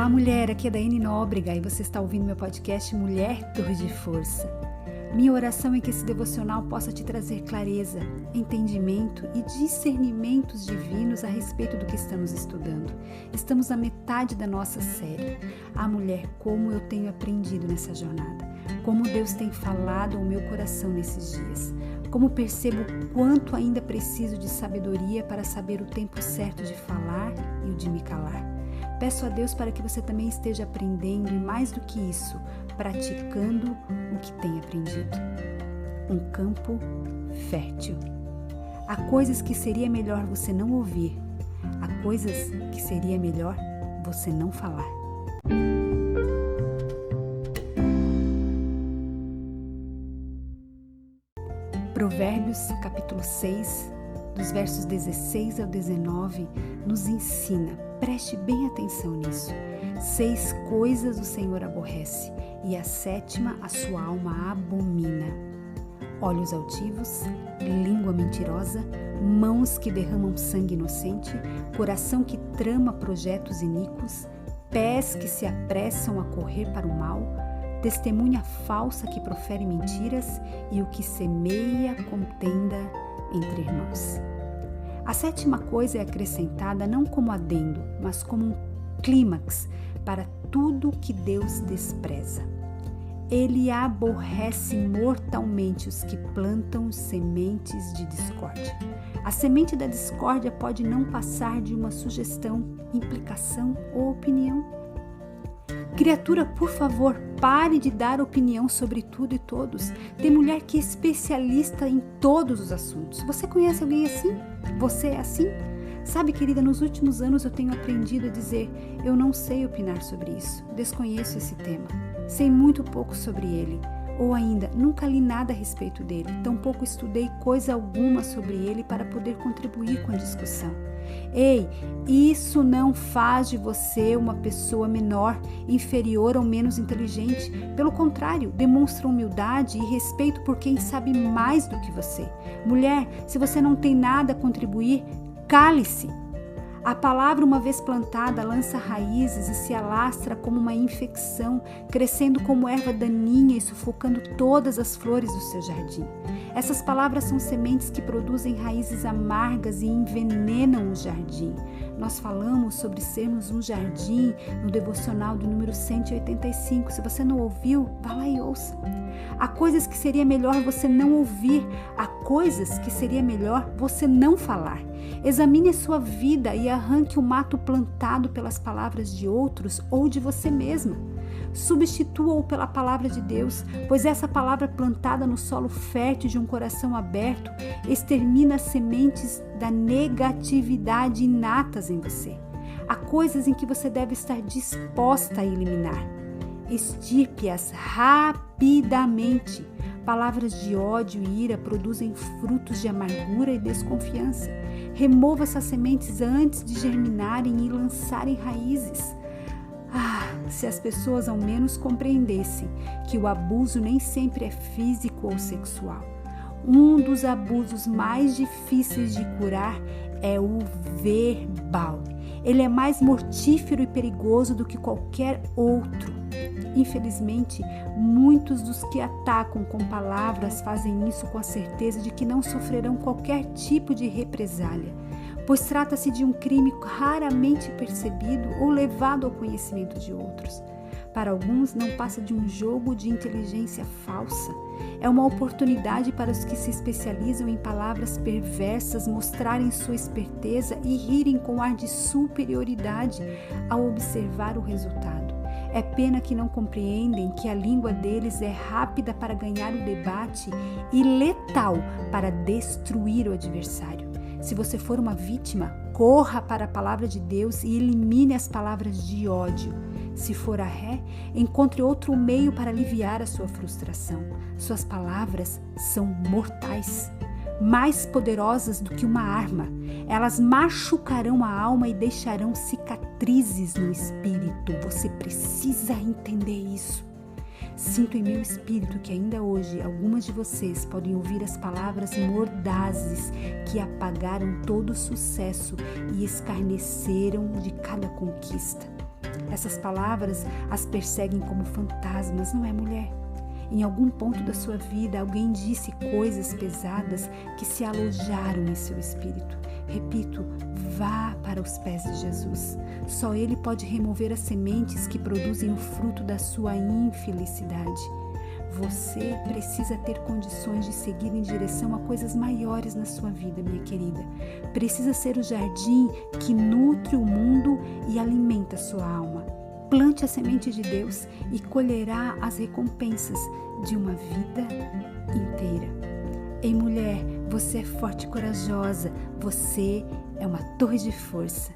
Olá, mulher, aqui é Daiane Nóbrega e você está ouvindo meu podcast Mulher Torre de Força. Minha oração é que esse devocional possa te trazer clareza, entendimento e discernimentos divinos a respeito do que estamos estudando. Estamos na metade da nossa série. Mulher, como eu tenho aprendido nessa jornada, como Deus tem falado ao meu coração nesses dias, como percebo quanto ainda preciso de sabedoria para saber o tempo certo de falar e o de me calar. Peço a Deus para que você também esteja aprendendo e, mais do que isso, praticando o que tem aprendido. Um campo fértil. Há coisas que seria melhor você não ouvir. Há coisas que seria melhor você não falar. Provérbios, capítulo 6, dos versos 16 ao 19, nos ensina, preste bem atenção nisso. 6 coisas o Senhor aborrece, e a 7ª a sua alma abomina: olhos altivos, língua mentirosa, mãos que derramam sangue inocente, coração que trama projetos iníquos, pés que se apressam a correr para o mal, testemunha falsa que profere mentiras e o que semeia contenda entre irmãos. A 7ª coisa é acrescentada não como adendo, mas como um clímax para tudo que Deus despreza. Ele aborrece mortalmente os que plantam sementes de discórdia. A semente da discórdia pode não passar de uma sugestão, implicação ou opinião. Criatura, por favor, pare de dar opinião sobre tudo e todos. Tem mulher que é especialista em todos os assuntos. Você conhece alguém assim? Você é assim? Sabe, querida, nos últimos anos eu tenho aprendido a dizer: eu não sei opinar sobre isso, desconheço esse tema, sei muito pouco sobre ele, ou ainda, nunca li nada a respeito dele, tampouco estudei coisa alguma sobre ele para poder contribuir com a discussão. Ei, isso não faz de você uma pessoa menor, inferior ou menos inteligente. Pelo contrário, demonstra humildade e respeito por quem sabe mais do que você. Mulher, se você não tem nada a contribuir, cale-se. A palavra, uma vez plantada, lança raízes e se alastra como uma infecção, crescendo como erva daninha e sufocando todas as flores do seu jardim. Essas palavras são sementes que produzem raízes amargas e envenenam o jardim. Nós falamos sobre sermos um jardim no devocional do número 185. Se você não ouviu, vá lá e ouça. Há coisas que seria melhor você não ouvir, há coisas que seria melhor você não falar. Examine a sua vida e arranque o mato plantado pelas palavras de outros ou de você mesma. Substitua-o pela palavra de Deus, pois essa palavra plantada no solo fértil de um coração aberto extermina as sementes da negatividade inatas em você. Há coisas em que você deve estar disposta a eliminar. Extirpe-as rapidamente. Palavras de ódio e ira produzem frutos de amargura e desconfiança. Remova essas sementes antes de germinarem e lançarem raízes. Se as pessoas ao menos compreendessem que o abuso nem sempre é físico ou sexual. Um dos abusos mais difíceis de curar é o verbal. Ele é mais mortífero e perigoso do que qualquer outro. Infelizmente, muitos dos que atacam com palavras fazem isso com a certeza de que não sofrerão qualquer tipo de represália, pois trata-se de um crime raramente percebido ou levado ao conhecimento de outros. Para alguns, não passa de um jogo de inteligência falsa. É uma oportunidade para os que se especializam em palavras perversas mostrarem sua esperteza e rirem com ar de superioridade ao observar o resultado. É pena que não compreendem que a língua deles é rápida para ganhar o debate e letal para destruir o adversário. Se você for uma vítima, corra para a palavra de Deus e elimine as palavras de ódio. Se for a ré, encontre outro meio para aliviar a sua frustração. Suas palavras são mortais, mais poderosas do que uma arma. Elas machucarão a alma e deixarão cicatrizes no espírito. Você precisa entender isso. Sinto em meu espírito que ainda hoje algumas de vocês podem ouvir as palavras mordazes que apagaram todo o sucesso e escarneceram de cada conquista. Essas palavras as perseguem como fantasmas, não é, mulher? Em algum ponto da sua vida, alguém disse coisas pesadas que se alojaram em seu espírito. Repito, vá para os pés de Jesus. Só Ele pode remover as sementes que produzem o fruto da sua infelicidade. Você precisa ter condições de seguir em direção a coisas maiores na sua vida, minha querida. Precisa ser o jardim que nutre o mundo e alimenta a sua alma. Plante a semente de Deus e colherá as recompensas de uma vida inteira. Ei, mulher, você é forte e corajosa. Você é uma torre de força.